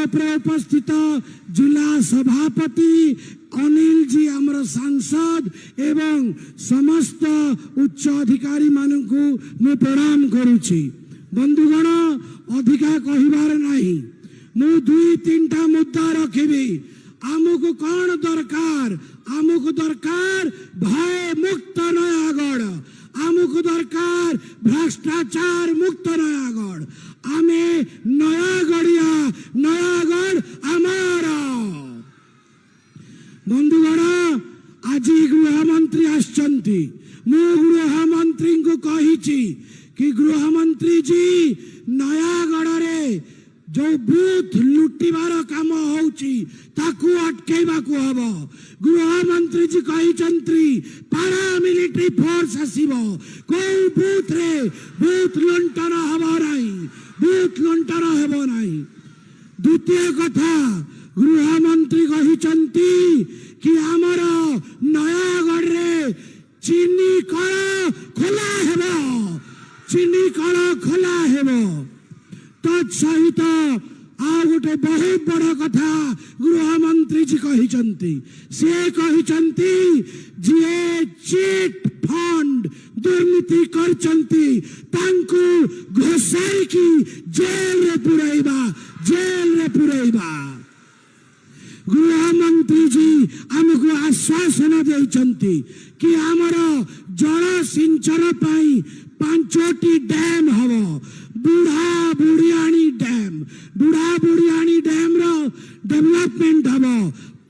मंडप उपस्थित जिला सभापति अनिल जी आमर सांसद एवं समस्त उच्च अधिकारी मानकु मु प्रणाम करुछि। बंधुगण अधिका कहिबार नाही, मु दुई तीनटा मुद्दा रखिबी। आमको कौन दरकार? आमको दरकार भय मुक्त नयागढ़, आमको दरकार भ्रष्टाचार मुक्त नयागढ़। आमे नयागढ़िया, नयागढ़ आमारा। बंधुगण आज गृहमंत्री आछंती, मु गृहमंत्री को कहिछि कि गृहमंत्री जी नयागढ़ रे जो बूथ लुटिबार काम होउची ताकू अटकेबा को हबो। गृहमंत्री जी कहिचंत्री पारा मिलिटरी फोर्स आसीबो, कोई बूथ रे बूथ लुंटन हबो नाही, बूथ लुंटन हबो नाही। द्वितीय कथा, गृहमंत्री कहिचंती कि आमर नयागढ़ रे चीनी कल खोला हेबो, चीनी कल खोला हेबो। तत्सहित आ गोटे बहुत बड़ कथा गृहमंत्री जी कहिचंती, से कहिचंती जे चिट फंड दुर्नीति करचंती तांकु घोषाई की जेल रे पुरैबा, जेल रे पुरैबा। गृहमंत्री जी आमको आश्वासन देइचंती कि आमर जल सिंचन पाई 5टी डैम हबो। बुढ़ा बुढ़ियाणी डैम, बुढ़ा बुढ़ियाणी डैम रो डेवलपमेंट हबो,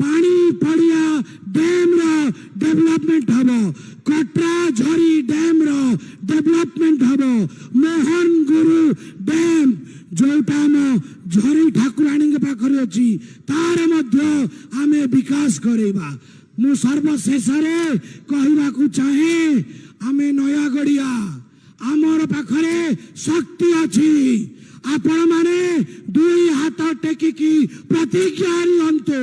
पानी पड़िया डैम रो डेवलपमेंट हबो, कटरा झरी डैम रो डेवलपमेंट हबो, मोहन गुरु डैम जोटा म झरी ठाकुराणी के पाखरे अछि तार मध्य आमे विकास करेबा। मु सर्वशेष रे कहिबा को चाहे आमे नयागढ़िया आमर पाखरे शक्ति अछि। आपण माने दुई हाथ टेकिकी प्रतिज्ञा नियंतु,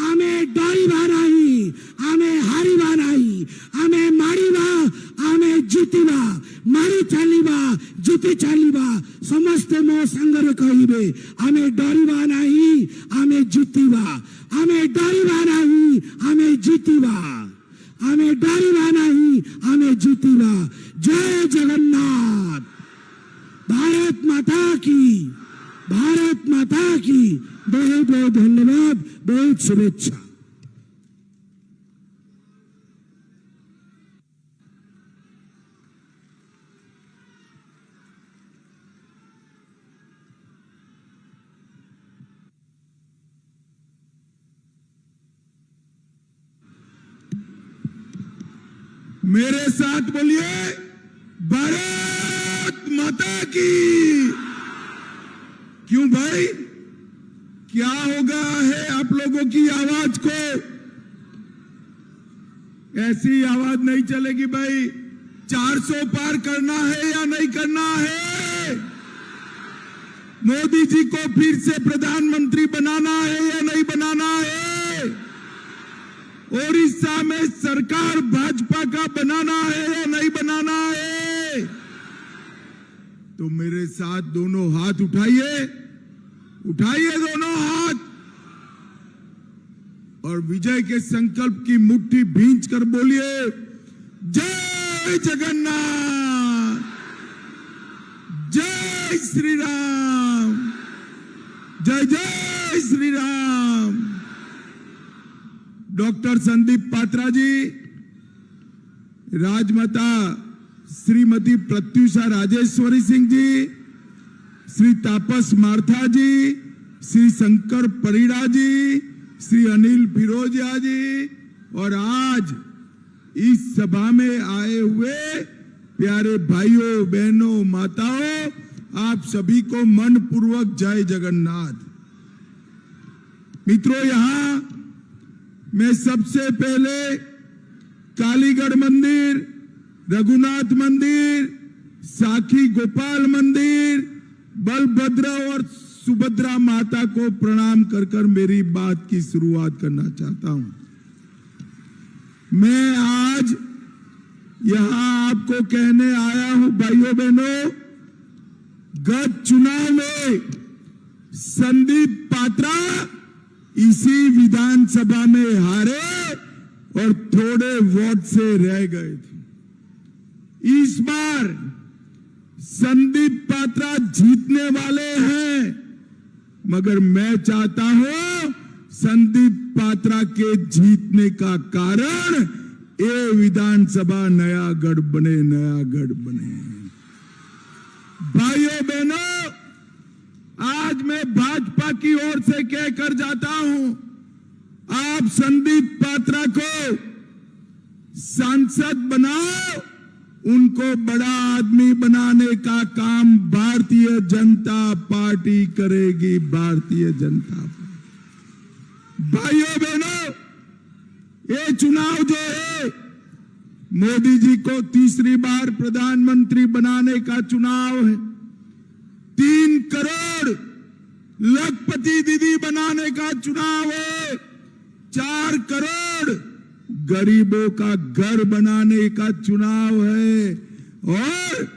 आमे डरिबा नाही, आमे हारिबा नाही, आमे मारिबा, आमे जितिबा, मारी चलिबा, जिति चलिबा। समस्ते मो संगरे कहिबे आमे डरिबा नाही, आमे जितिबा, आमे डरिबा नाही, आमे जितिबा, आमे डरिबा नाही, आमे जितिबा। जय जगन्नाथ। भारत माता की, भारत माता की। बहुत बहुत धन्यवाद, बहुत शुभेच्छा। मेरे साथ बोलिए भारत माता की। क्यों भाई, क्या होगा है आप लोगों की आवाज को? ऐसी आवाज नहीं चलेगी भाई। 400 पार करना है या नहीं करना है? मोदी जी को फिर से प्रधानमंत्री बनाना है या नहीं बनाना है? ओडिशा में सरकार भाजपा का बनाना है या नहीं बनाना है? तो मेरे साथ दोनों हाथ उठाइए, उठाइए दोनों हाथ और विजय के संकल्प की मुट्ठी भींच कर बोलिए जय जगन्नाथ, जय श्री राम, जय जय श्री राम। डॉक्टर संदीप पात्रा जी, राजमाता श्रीमती प्रत्युषा राजेश्वरी सिंह जी, श्री तापस मार्था जी, श्री शंकर परिड़ा जी, श्री अनिल फिरोजिया जी और आज इस सभा में आए हुए प्यारे भाइयों बहनों माताओं, आप सभी को मनपूर्वक जय जगन्नाथ। मित्रों, यहां मैं सबसे पहले कालीगढ़ मंदिर, रघुनाथ मंदिर, साखी गोपाल मंदिर, बलभद्र और सुभद्रा माता को प्रणाम कर कर मेरी बात की शुरुआत करना चाहता हूं। मैं आज यहां आपको कहने आया हूं भाइयों बहनों, गत चुनाव में संदीप पात्रा इसी विधानसभा में हारे और थोड़े वोट से रह गए थे। इस बार संदीप पात्रा जीतने वाले हैं, मगर मैं चाहता हूं संदीप पात्रा के जीतने का कारण ये विधानसभा नया गढ़ बने, नया गढ़ बने। भाइयों बहनों, आज मैं भाजपा की ओर से कहकर जाता हूं, आप संदीप पात्रा को सांसद बनाओ, उनको बड़ा आदमी बनाने का काम भारतीय जनता पार्टी करेगी। भारतीय जनता पार्टी। भाइयों बहनों, ये चुनाव जो है मोदी जी को तीसरी बार प्रधानमंत्री बनाने का चुनाव है। 3 करोड़ लखपति दीदी बनाने का चुनाव है। 4 करोड़ गरीबों का घर बनाने का चुनाव है और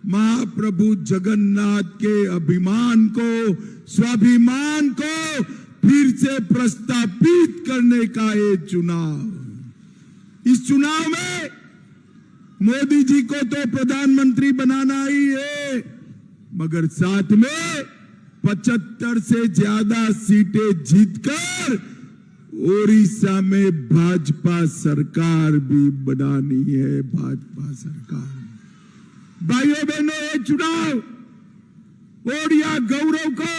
महाप्रभु जगन्नाथ के अभिमान को, स्वाभिमान को फिर से प्रस्तापित करने का ये चुनाव। इस चुनाव में मोदी जी को तो प्रधानमंत्री बनाना ही है, मगर साथ में 75 से ज्यादा सीटें जीतकर ओडिशा में भाजपा सरकार भी बनानी है। भाजपा सरकार। भाइयों बहनों, ये चुनाव ओडिया गौरव को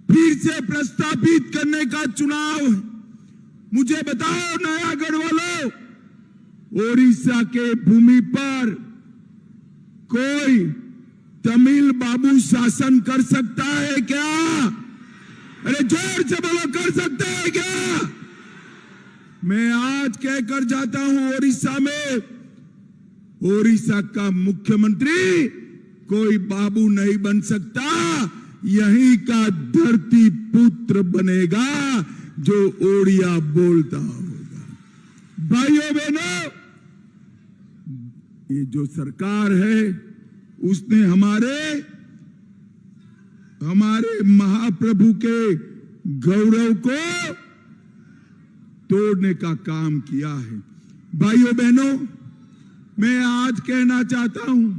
फिर से प्रस्तापित करने का चुनाव है। मुझे बताओ नयागढ़ वालों, ओडिशा के भूमि पर कोई तमिल बाबू शासन कर सकता है क्या? अरे जोर से बोलो, कर सकते हैं क्या? मैं आज कहकर जाता हूं, ओडिशा में ओडिशा का मुख्यमंत्री कोई बाबू नहीं बन सकता, यहीं का धरती पुत्र बनेगा जो ओडिया बोलता होगा। भाइयों बहनों, ये जो सरकार है उसने हमारे महाप्रभु के गौरव को तोड़ने का काम किया है। भाइयों बहनों, मैं आज कहना चाहता हूं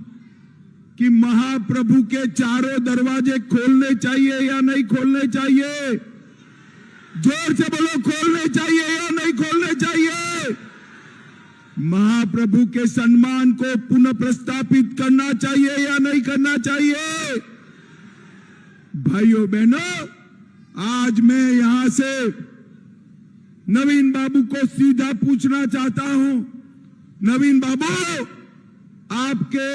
कि महाप्रभु के चारों दरवाजे खोलने चाहिए या नहीं खोलने चाहिए? जोर से बोलो, खोलने चाहिए या नहीं खोलने चाहिए? महाप्रभु के सम्मान को पुनः प्रस्तापित करना चाहिए या नहीं करना चाहिए? भाइयों बहनों, आज मैं यहां से नवीन बाबू को सीधा पूछना चाहता हूं। नवीन बाबू, आपके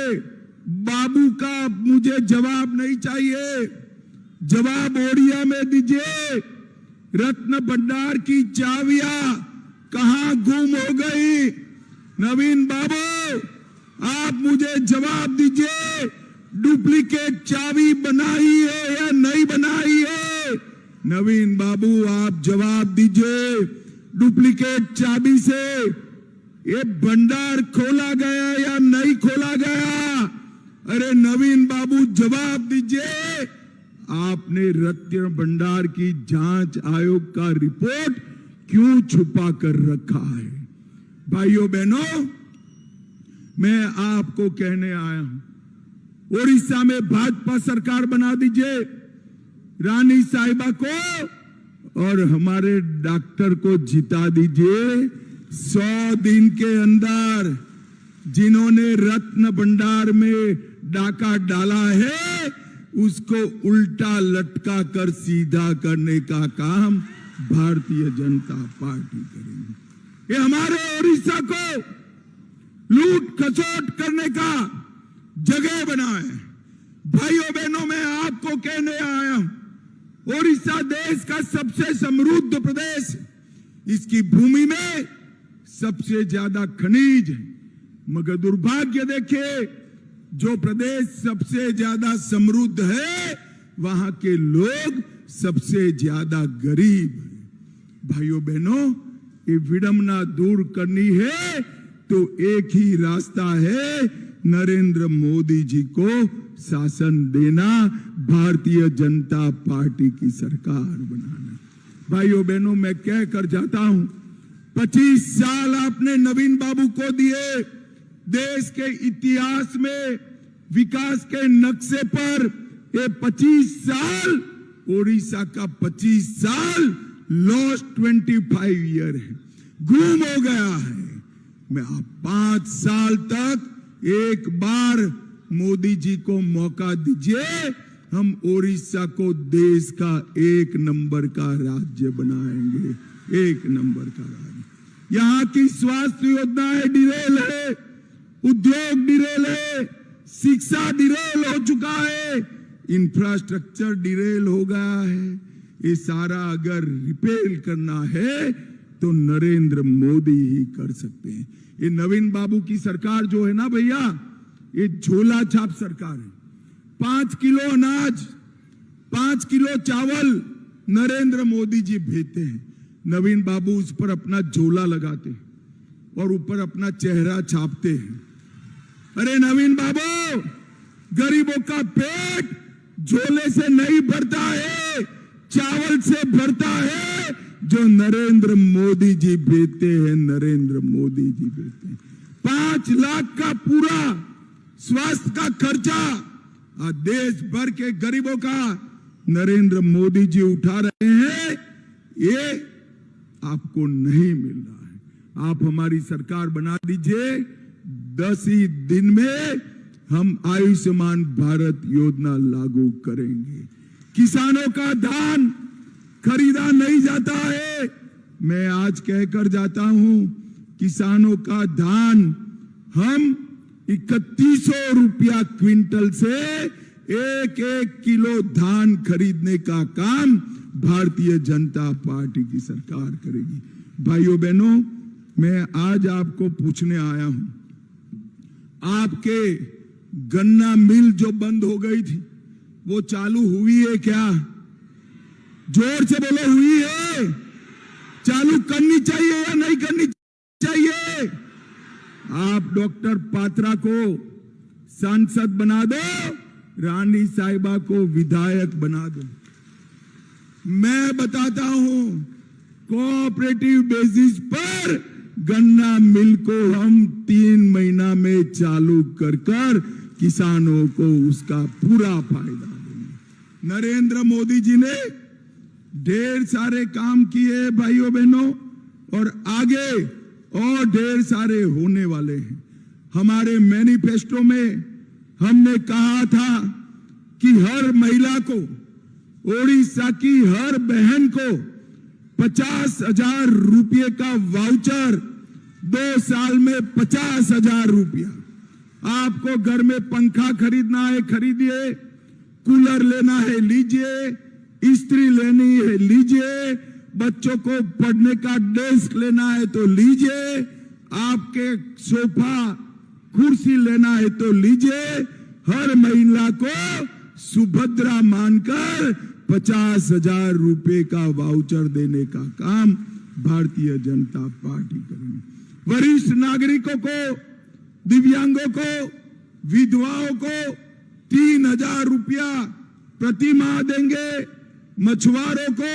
बाबू का मुझे जवाब नहीं चाहिए, जवाब ओडिया में दीजिए। रत्न भंडार की चाबियां कहां गुम हो गई? नवीन बाबू, आप मुझे जवाब दीजिए, डुप्लीकेट चाबी बनाई है या नहीं बनाई है? नवीन बाबू, आप जवाब दीजिए, डुप्लीकेट चाबी से ये भंडार खोला गया या नहीं खोला गया? अरे नवीन बाबू, जवाब दीजिए। आपने रत्न भंडार की जांच आयोग का रिपोर्ट क्यों छुपा कर रखा है? भाइयों बहनों, मैं आपको कहने आया हूं, ओडिशा में भाजपा सरकार बना दीजिए। रानी साहिबा को और हमारे डॉक्टर को जिता दीजिए। 100 दिन के अंदर जिन्होंने रत्न भंडार में डाका डाला है, उसको उल्टा लटका कर सीधा करने का काम भारतीय जनता पार्टी करेगी। ये हमारे ओडिशा को लूट खसोट करने का जगह बना है। भाइयों बहनों, मैं आपको कहने आया हूं, ओडिशा देश का सबसे समृद्ध प्रदेश, इसकी भूमि में सबसे ज्यादा खनिज है, मगर दुर्भाग्य देखिए, जो प्रदेश सबसे ज्यादा समृद्ध है, वहां के लोग सबसे ज्यादा गरीब हैं। भाइयों बहनों, ये विडंबना दूर करनी है तो एक ही रास्ता है, नरेंद्र मोदी जी को शासन देना, भारतीय जनता पार्टी की सरकार बनाना। भाइयों बहनों, मैं कह कर जाता हूं, 25 साल आपने नवीन बाबू को दिए। देश के इतिहास में विकास के नक्शे पर ये 25 साल, ओडिशा का 25 साल लॉस्ट 25 ईयर है, गुम हो गया है। मैं आप 5 साल तक एक बार मोदी जी को मौका दीजिए, हम ओडिशा को देश का 1 नंबर का राज्य बनाएंगे, 1 नंबर का राज्य। यहाँ की स्वास्थ्य योजनाएं डिरेल है, उद्योग डिरेल है, शिक्षा डिरेल हो चुका है, इंफ्रास्ट्रक्चर डिरेल हो गया है। ये सारा अगर रिपेयर करना है तो नरेंद्र मोदी ही कर सकते हैं। ये नवीन बाबू की सरकार जो है ना भैया, ये झोला छाप सरकार है। 5 किलो अनाज, 5 किलो चावल नरेंद्र मोदी जी भेजते हैं, नवीन बाबू उस पर अपना झोला लगाते हैं और ऊपर अपना चेहरा छापते हैं। अरे नवीन बाबू, गरीबों का पेट झोले से नहीं भरता है, चावल से भरता है जो नरेंद्र मोदी जी भेजते हैं, नरेंद्र मोदी जी भेजते हैं। 5 लाख का पूरा स्वास्थ्य का खर्चा आज देश भर के गरीबों का नरेंद्र मोदी जी उठा रहे हैं, ये आपको नहीं मिल रहा है। आप हमारी सरकार बना दीजिए, 10 ही दिन में हम आयुष्मान भारत योजना लागू करेंगे। किसानों का धान खरीदा नहीं जाता है, मैं आज कहकर जाता हूं, किसानों का धान हम 3100 रुपया क्विंटल से 1-1 किलो धान खरीदने का काम भारतीय जनता पार्टी की सरकार करेगी। भाइयों बहनों, मैं आज आपको पूछने आया हूं, आपके गन्ना मिल जो बंद हो गई थी वो चालू हुई है क्या? जोर से बोलो, हुई है? चालू करनी चाहिए या नहीं करनी चाहिए? आप डॉक्टर पात्रा को सांसद बना दो, रानी साहिबा को विधायक बना दो। मैं बताता हूं, कोऑपरेटिव बेसिस पर गन्ना मिल को हम 3 महीना में चालू कर किसानों को उसका पूरा फायदा देंगे। नरेंद्र मोदी जी ने ढेर सारे काम किए भाइयों बहनों, और आगे और ढेर सारे होने वाले हैं। हमारे मैनिफेस्टो में हमने कहा था कि हर महिला को, ओडिशा की हर बहन को 50,000 रुपये का वाउचर, 2 साल में 50,000 रुपया। आपको घर में पंखा खरीदना है खरीदिए, कूलर लेना है लीजिए, इस्त्री लेनी है लीजिए, बच्चों को पढ़ने का डेस्क लेना है तो लीजिए, आपके सोफा कुर्सी लेना है तो लीजिए। हर महिला को सुभद्रा मानकर 50,000 रुपए का वाउचर देने का काम भारतीय जनता पार्टी करेगी। वरिष्ठ नागरिकों को, दिव्यांगों को, विधवाओं को 3,000 रुपया प्रति माह देंगे। मछुआरों को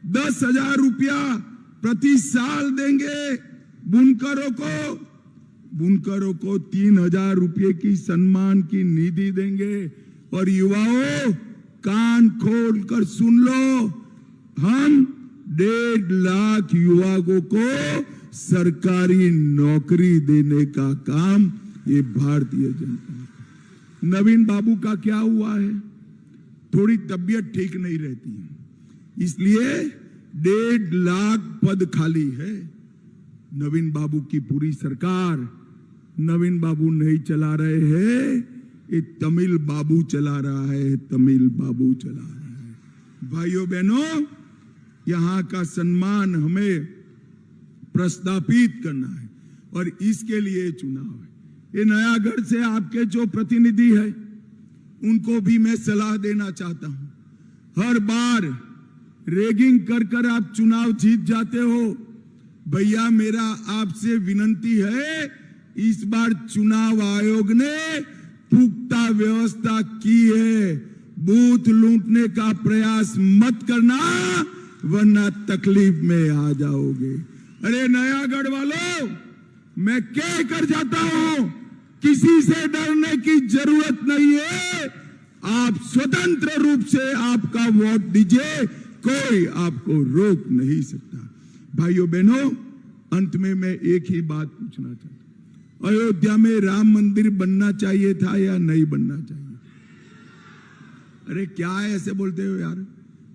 10,000 रुपया प्रति साल देंगे। बुनकरों को 3,000 रुपये की सम्मान की निधि देंगे। और युवाओं, कान खोल कर सुन लो, हम 1.5 लाख युवाओं को सरकारी नौकरी देने का काम ये भारतीय जनता। नवीन बाबू का क्या हुआ है? थोड़ी तबीयत ठीक नहीं रहती है, इसलिए 1.5 लाख पद खाली है। नवीन बाबू की पूरी सरकार नवीन बाबू नहीं चला रहे हैं, ये तमिल बाबू चला रहा है, तमिल बाबू चला रहा है। भाइयों बहनों, यहां का सम्मान हमें प्रस्थापित करना है और इसके लिए चुनाव है। ये नयागढ़ से आपके जो प्रतिनिधि है उनको भी मैं सलाह देना चाहता हूं। हर बार रेगिंग कर आप चुनाव जीत जाते हो। भैया, मेरा आपसे विनती है, इस बार चुनाव आयोग ने पुख्ता व्यवस्था की है, बूथ लूटने का प्रयास मत करना, वरना तकलीफ में आ जाओगे। अरे नयागढ़ वालों, मैं कह कर जाता हूं, किसी से डरने की जरूरत नहीं है। आप स्वतंत्र रूप से आपका वोट दीजिए, कोई आपको रोक नहीं सकता। भाइयों बहनों, अंत में मैं एक ही बात पूछना चाहता हूं, अयोध्या में राम मंदिर बनना चाहिए था या नहीं बनना चाहिए? अरे क्या है ऐसे बोलते हो यार,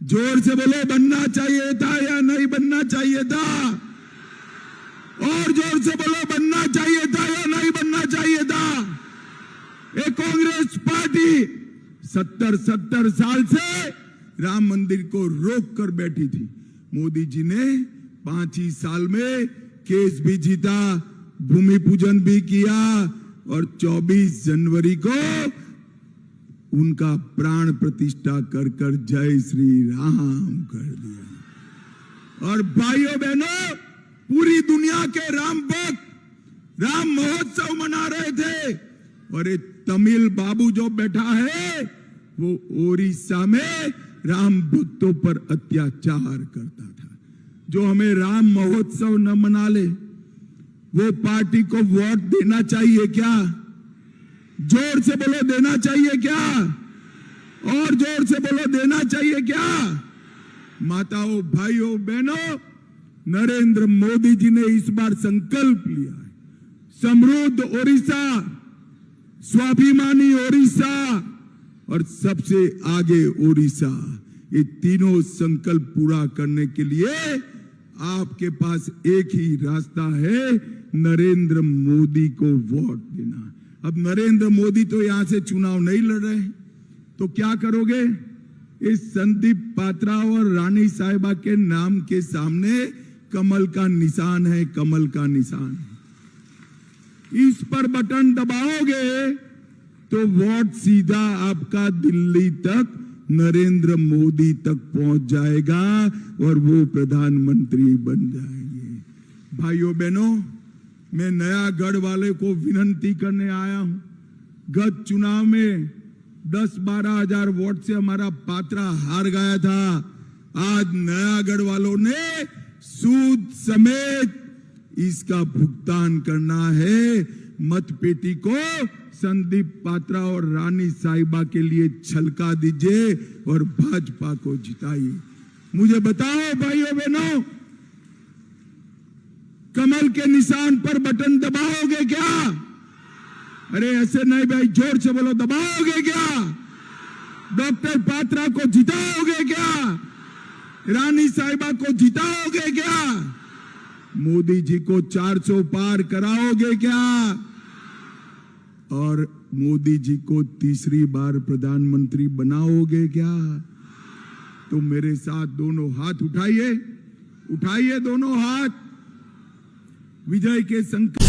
जोर से बोलो, बनना चाहिए था या नहीं बनना चाहिए था? और जोर से बोलो, बनना चाहिए था या नहीं बनना चाहिए था? ये कांग्रेस पार्टी 70 साल से राम मंदिर को रोक कर बैठी थी। मोदी जी ने 5 ही साल में केस भी जीता, भूमि पूजन भी किया और 24 जनवरी को उनका प्राण प्रतिष्ठा कर कर जय श्री राम कर दिया। और भाइयों बहनों, पूरी दुनिया के राम भक्त राम महोत्सव मना रहे थे, और एक तमिल बाबू जो बैठा है वो ओडिशा में राम भक्तों पर अत्याचार करता था। जो हमें राम महोत्सव न मना ले, वो पार्टी को वोट देना चाहिए क्या? जोर से बोलो, देना चाहिए क्या? और जोर से बोलो, देना चाहिए क्या? माताओं, भाइयों, बहनों, नरेंद्र मोदी जी ने इस बार संकल्प लिया है, समृद्ध ओडिशा, स्वाभिमानी ओडिशा और सबसे आगे ओडिशा। ये तीनों संकल्प पूरा करने के लिए आपके पास एक ही रास्ता है, नरेंद्र मोदी को वोट देना। अब नरेंद्र मोदी तो यहां से चुनाव नहीं लड़ रहे, तो क्या करोगे? इस संदीप पात्रा और रानी साहिबा के नाम के सामने कमल का निशान है, कमल का निशान है। इस पर बटन दबाओगे तो वोट सीधा आपका दिल्ली तक, नरेंद्र मोदी तक पहुंच जाएगा और वो प्रधानमंत्री बन जाएंगे। भाइयों बहनों, मैं नयागढ़ वाले को विनती करने आया हूं। गत चुनाव में 10-12 हजार वोट से हमारा पात्रा हार गया था। आज नयागढ़ वालों ने सूद समेत इसका भुगतान करना है। मतपेटी को संदीप पात्रा और रानी साहिबा के लिए छलका दीजिए और भाजपा को जिताइए। मुझे बताओ भाइयों बहनों, कमल के निशान पर बटन दबाओगे क्या? अरे ऐसे नहीं भाई, जोर से बोलो, दबाओगे क्या? डॉक्टर पात्रा को जिताओगे क्या? रानी साहिबा को जिताओगे क्या? मोदी जी को 400 पार कराओगे क्या? और मोदी जी को तीसरी बार प्रधानमंत्री बनाओगे क्या? तो मेरे साथ दोनों हाथ उठाइए, उठाइए दोनों हाथ, विजय के संकल्प